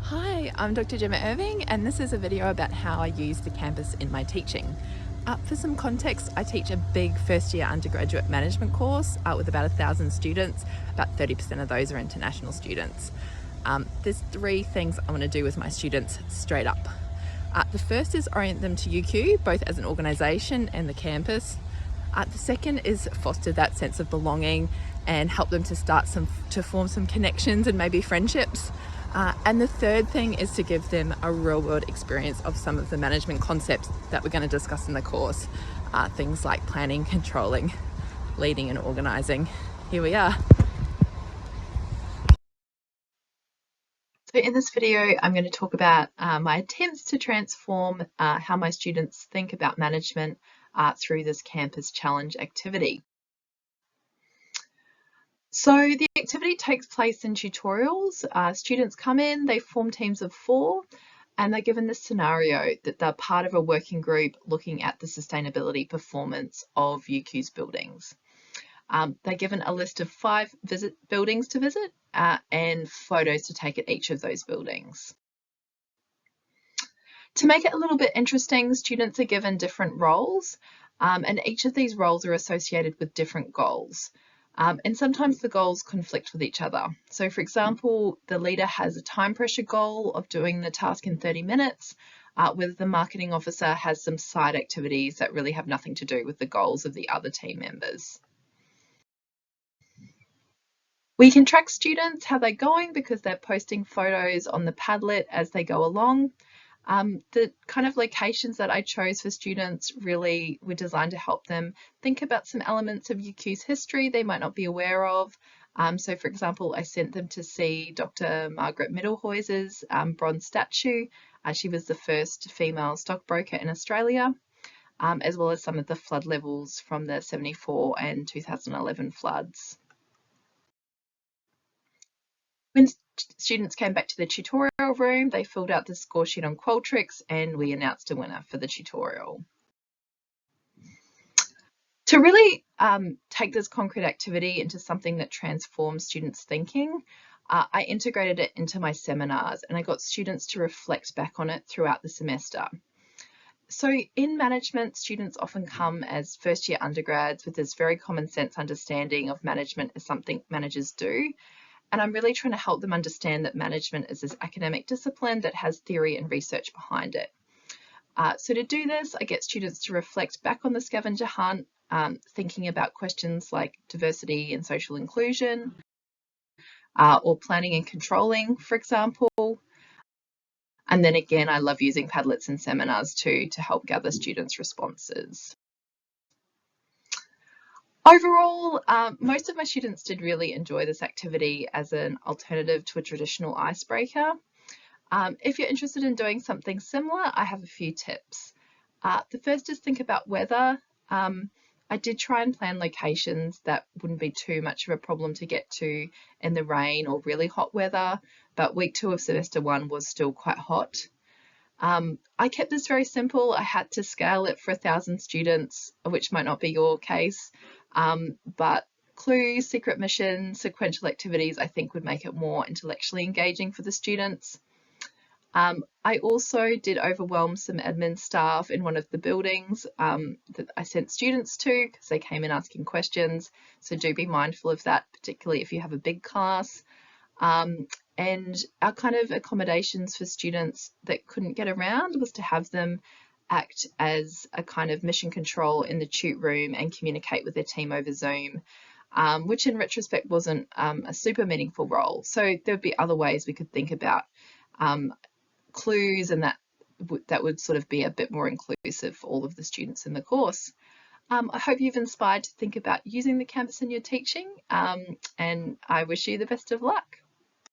Hi, I'm Dr Gemma Irving, and this is a video about how I use the campus in my teaching. For some context, I teach a big first year undergraduate management course with about 1,000 students. About 30% of those are international students. There's three things I want to do with my students straight up. The first is orient them to UQ, both as an organisation and the campus. The second is foster that sense of belonging and help them to form some connections and maybe friendships. And the third thing is to give them a real world experience of some of the management concepts that we're going to discuss in the course. Things like planning, controlling, leading and organising. Here we are. So in this video, I'm going to talk about my attempts to transform how my students think about management through this campus challenge activity. So the activity takes place in tutorials. Students come in, they form teams of 4, and they're given this scenario that they're part of a working group looking at the sustainability performance of UQ's buildings. They're given a list of 5 buildings to visit and photos to take at each of those buildings. To make it a little bit interesting, students are given different roles, and each of these roles are associated with different goals. And sometimes the goals conflict with each other. So for example, the leader has a time pressure goal of doing the task in 30 minutes, whether the marketing officer has some side activities that really have nothing to do with the goals of the other team members. We can track students, how they're going, because they're posting photos on the Padlet as they go along. The kind of locations that I chose for students really were designed to help them think about some elements of UQ's history they might not be aware of. So for example, I sent them to see Dr. Margaret Mittelhuijs's bronze statue. She was the first female stockbroker in Australia, as well as some of the flood levels from the 74 and 2011 floods. When students came back to the tutorial room, they filled out the score sheet on Qualtrics and we announced a winner for the tutorial. To really take this concrete activity into something that transforms students' thinking, I integrated it into my seminars and I got students to reflect back on it throughout the semester. So in management, students often come as first year undergrads with this very common sense understanding of management as something managers do. And I'm really trying to help them understand that management is this academic discipline that has theory and research behind it. So to do this, I get students to reflect back on the scavenger hunt, thinking about questions like diversity and social inclusion, or planning and controlling, for example. And then again, I love using Padlets in seminars too to help gather students' responses. Overall, most of my students did really enjoy this activity as an alternative to a traditional icebreaker. If you're interested in doing something similar, I have a few tips. The first is think about weather. I did try and plan locations that wouldn't be too much of a problem to get to in the rain or really hot weather, but week 2 of semester 1 was still quite hot. I kept this very simple. I had to scale it for 1,000 students, which might not be your case, but clues, secret missions, sequential activities, I think would make it more intellectually engaging for the students. I also did overwhelm some admin staff in one of the buildings that I sent students to because they came in asking questions. So do be mindful of that, particularly if you have a big class. And our kind of accommodations for students that couldn't get around was to have them act as a kind of mission control in the tute room and communicate with their team over Zoom, which in retrospect wasn't a super meaningful role. So there would be other ways we could think about clues, and that would sort of be a bit more inclusive for all of the students in the course. I hope you've inspired to think about using the campus in your teaching, and I wish you the best of luck.